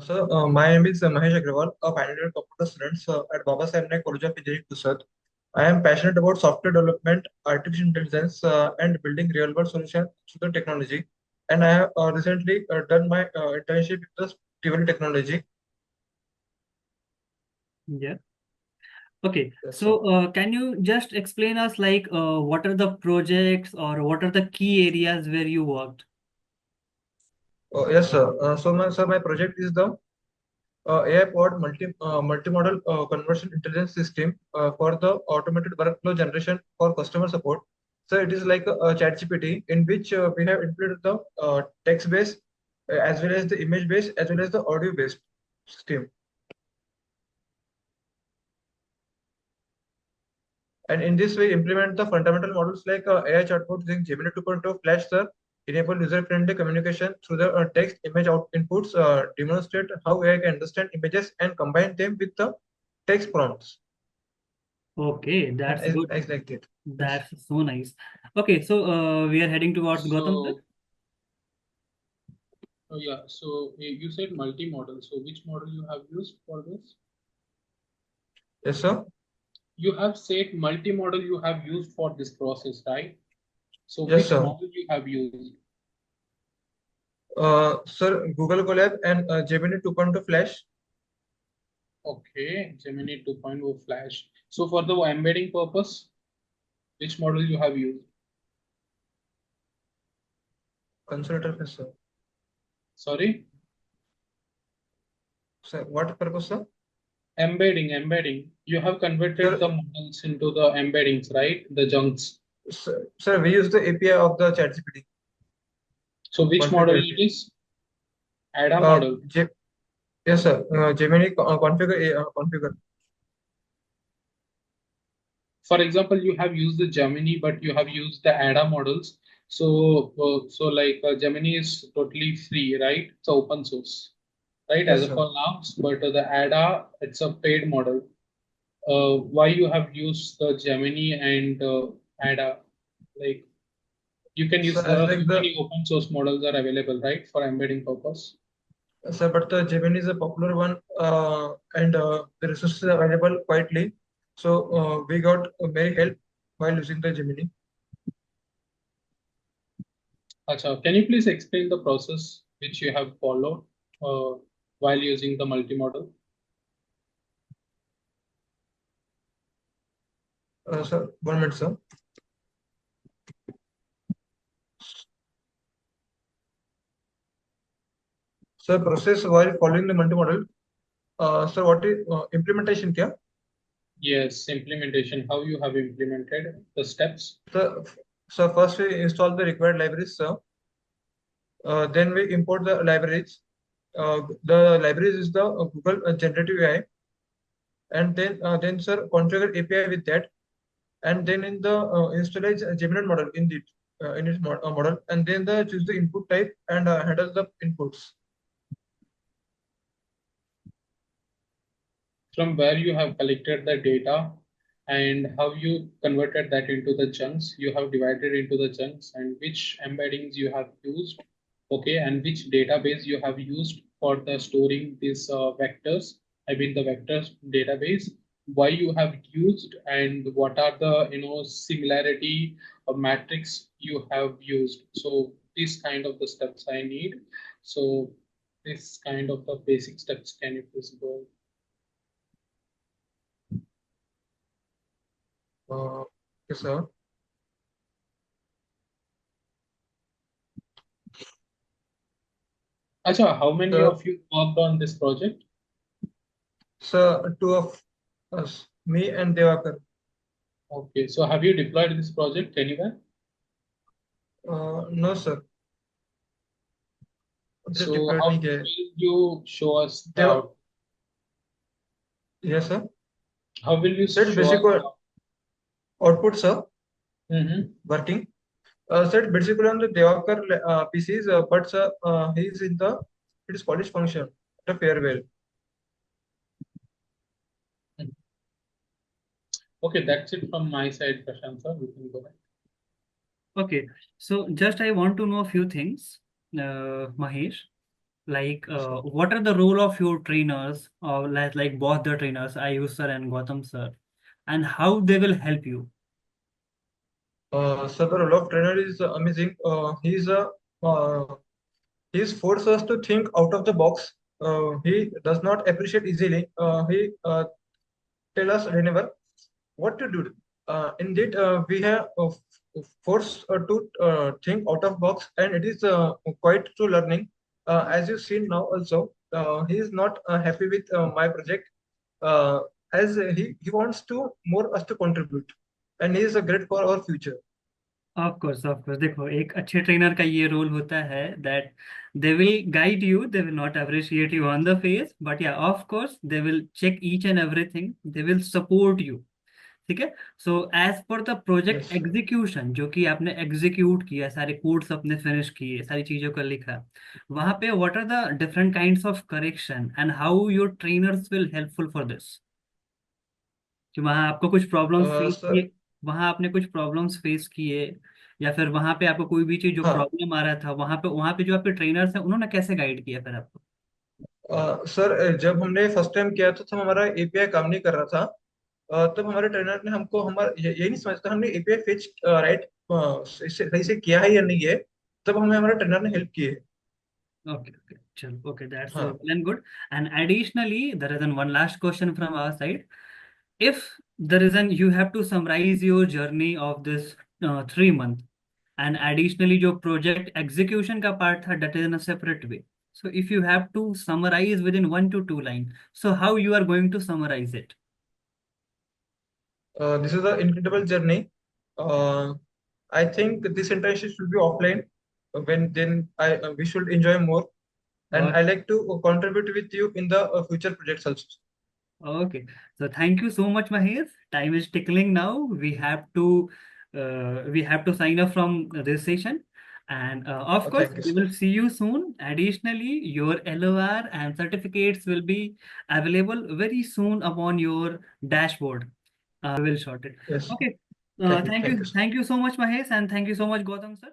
My name is Mahesh Agrawal, a final year computer student at 𝒂𝒂𝒚𝒖𝒈 College of Engineering, Pusat. I am passionate about software development, artificial intelligence, and building real-world solutions through the technology. And I have recently done my internship with the StuValley Technology. Yeah. Okay. Yes, sir. So, can you just explain us like what are the projects or what are the key areas where you worked? Yes, sir. My project is the AI-powered multimodal conversion intelligence system for the automated workflow generation for customer support. So it is like a ChatGPT in which we have included the text-based as well as the image-based as well as the audio-based system. And in this way, implement the fundamental models like AI chatbot using Gemini 2.0 Flash, sir, enable user-friendly communication through the text image inputs, demonstrate how AI can understand images and combine them with the text prompts. Okay, that's good. As like that. Yes. That's so nice. Okay, so we are heading towards Gautam, sir. So, oh yeah, so you said multi-model. So which model you have used for this? Yes, sir. You have said multi-model you have used for this process, right? So Yes, which sir. model you have used? Sir, Google Colab and Gemini 2.0 Flash. Okay, Gemini 2.0 Flash. So for the embedding purpose, which model you have used? Consolidator, yes, sir. Sorry? Sir, what purpose, sir? Embedding. You have converted the Sir, models into the embeddings, right? The junks. sir, we use the API of the ChatGPT. So which model Configure it API. is? ADA model. Yes, sir. Gemini configure. For example, you have used the Gemini, but you have used the ADA models. So like Gemini is totally free, right? It's open source, right? As Yes, of sir. now, but the ADA, it's a paid model. Why you have used the Gemini and ADA? Like you can So use as like the many open source models are available, right, for embedding purpose. sir, but the Gemini is a popular one, and the resources are available quietly. So we got very help while using the Gemini. Acha, can you please explain the process which you have followed uh, while using the multimodal? Sir, 1 minute, sir. Sir, process while following the multi-model. Sir, what is implementation? Kya? Yes, implementation, how you have implemented the steps. So first we install the required libraries, sir. Then we import the libraries. The libraries is the Google generative AI, and then sir configure API with that, and then in the install Gemini model in its model, and then choose the input type and handle the inputs. From where you have collected the data and how you converted that into the chunks, you have divided into the chunks and which embeddings you have used, okay, and which database you have used for the storing these vectors, I mean the vectors database, why you have used and what are the similarity or matrix you have used. So these kind of the steps I need. So this kind of the basic steps, can you please go? Yes, sir. Acha, how many So, of you worked on this project? so two of us, me and Devakar. Okay, so have you deployed this project anywhere? No, sir. Just So deployed how नहीं किया है. will you show us Deva, the yes, sir. how will you Set show basic us output, sir. the Working. Set basically on the Devakar PCs, but sir, he is in the it is college function, the farewell. Okay, that's it from my side, Prashant sir. We can go ahead. Okay, so just I want to know a few things, Mahesh. Like, Yes, sir. what are the role of your trainers, or like both the trainers, Ayush sir and Gautam sir, and how they will help you? So the role of trainer is amazing. Uh, he's forced us to think out of the box. He does not appreciate easily. He tell us whenever what to do. Indeed, we have forced to think out of box, and it is quite to learning. As you've seen now, also he is not happy with my project, uh, as he wants to more us to contribute, and he is a great for our future. Of course देखो, एक अच्छे trainer का ये role होता है that they will guide you, they will not appreciate you on the face, but yeah of course they will check each and everything, they will support you. ठीक है। So as per the project Yes. Execution, जो कि आपने execute किया, सारे codes अपने finish किए, सारी चीजों को लिखा, वहां पे what are the different kinds of correction and how your trainers will helpful for this? कि वहां आपको कुछ प्रॉब्लम्स फेस Sir, किए, वहां आपने कुछ प्रॉब्लम्स फेस किए, या फिर वहां पे आपको कोई भी चीज जो हाँ प्रॉब्लम आ रहा था, वहां पे जो आपके ट्रेनर्स हैं उन्होंने कैसे गाइड किया फिर आपको? सर, जब हमने फर्स्ट टाइम किया था तब हमारा एपीआई काम नहीं कर रहा था। तब हमारे ट्रेनर ने हमको हमारा ये नहीं समझता हमने एपीआई फेच राइट सही से किया है या नहीं है। तब हमें हमारा ट्रेनर ने हेल्प की है। Okay, okay, chalo, okay, that's हाँ well and good. And additionally, there is one last question from our side. If there is you have to summarize your journey of this 3 month, and additionally your project execution का part था, that is in a separate way. So if you have to summarize within 1 to 2 lines, so how you are going to summarize it? This is an incredible journey. uh, I think this internship should be offline. When then I we should enjoy more, and I like to contribute with you in the future projects also. Okay, so thank you so much, Mahesh. Time is tickling now. We have to sign up from this session, and of course, Thank you, we sir. will see you soon. Additionally, your LOR and certificates will be available very soon upon your dashboard. We will sort it. Yes, Okay. thank you, Thank thank you, you, sir. thank you so much, Mahesh, and thank you so much, Gautam sir.